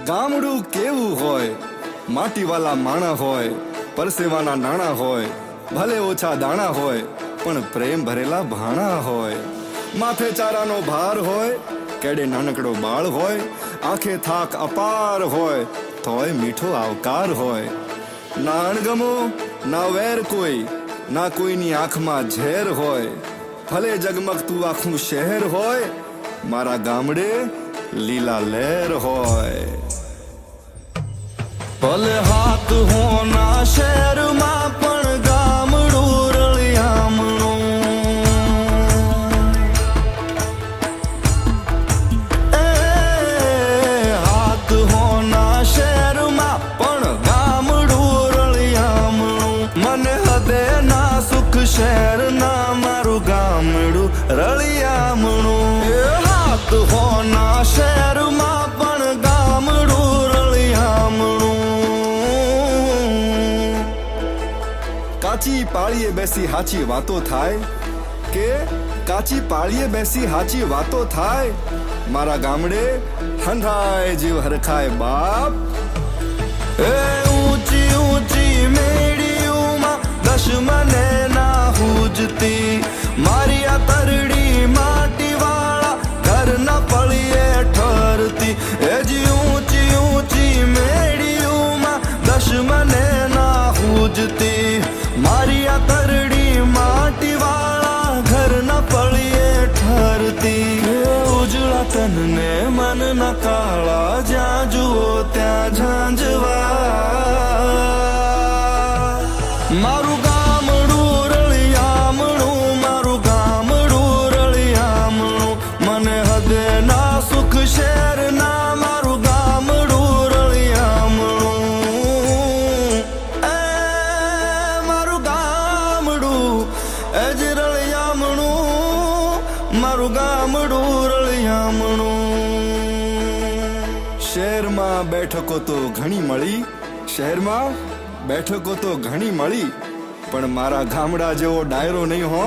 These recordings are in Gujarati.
ગામડું કેવું હોય, માટીવાલા માણા હોય, પરસેવાના નાણા હોય, ભલે ઓછા દાણા હોય પણ પ્રેમ ભરેલા ભાણા હોય. માથે ચારાનો ભાર હોય, કેડે નાનકડો બાળ હોય, આંખે થાક અપાર હોય તોય મીઠો આવકાર હોય. ના અણગમો ના વેર કોઈ, ના કોઈની આંખમાં ઝેર હોય. ભલે જગમગતું આખું શહેર હોય, મારા ગામડે લીલા લહેર હોય. ભલે હાથ હોના શહેરમાં પણ ગામડું રળિયામણું. હાથ હોના શહેરમાં પણ ગામડું રળિયામણું. મને હદે ના સુખ શહેરના મારું ગામડું રળિયામણું. હાથ હોના શહેરમાં પણ ગામડું રળિયામણું. કાચી પાળીએ બેસી હાચી વાતો થાય કે કાચી પાળીએ બેસી હાચી વાતો થાય. મારા ગામડે હંધાય જીવ હરખાય બાપ. એ ઊંચી ઊંચી મેડીઓમાં દશમને ના હુજતી, મારી આ તરડી માટી વાળા ઘરના પળીએ ઠરતી. એ જી ઊંચી ઊંચી મેડીઓમાં દશમને ના હુજતી, મારી આ તરડી માટી વાળા ઘરના પળીએ ઠરતી. ઉજળા તનને મન ના કાળા, જ્યાં જુઓ ત્યાં ઝાંઝવા. મારું ગામડું રળિયામણું, મારું ગામડું રળિયામણું. મને હદે ના સુખ શહેરના મારું ગામડું રળિયામણું. મારું ગામડું એ જ રળિયામણું, મારું ગામડું રળિયામણું. શહેરમાં બેઠકો તો ઘણી મળી, શહેરમાં બેઠકો તો ઘણી મળી, પણ મારા ગામડા જેવો ડાયરો નહીં હો.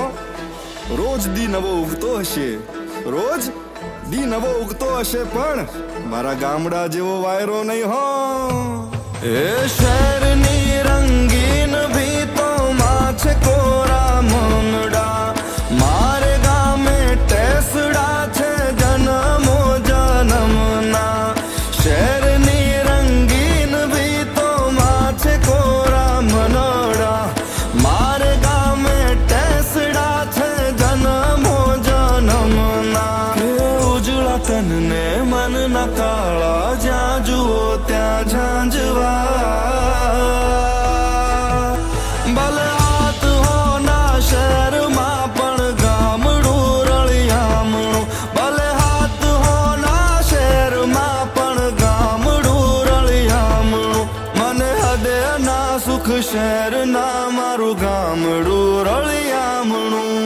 રોજ દી નવો ઉગતો હશે, રોજ દી નવો ઉગતો હશે, પણ મારા ગામડા જેવો વાયરો નહીં હો. એ શહેરની રંગીન ભીતોમાં છે કોરા મનડા, મારે ગામે ટેસડા છે જન્મો જન્મના. શહેરની રંગીન ભીતોમાં છે કોરા મનડા, મારે ગામે ટેસડા છે જન્મો જન્મના. ઉજળા તનને મન ના કાળા, જ્યાં જુઓ ત્યાં ઝાંઝવા. ભલે હાથ હોના શહેરમાં પણ ગામડું રળિયામણું. ભલે હાથ હોના શહેરમાં પણ ગામડું રળિયામણું. મને હદે ના સુખ શહેરના મારું ગામડું રળિયામણું.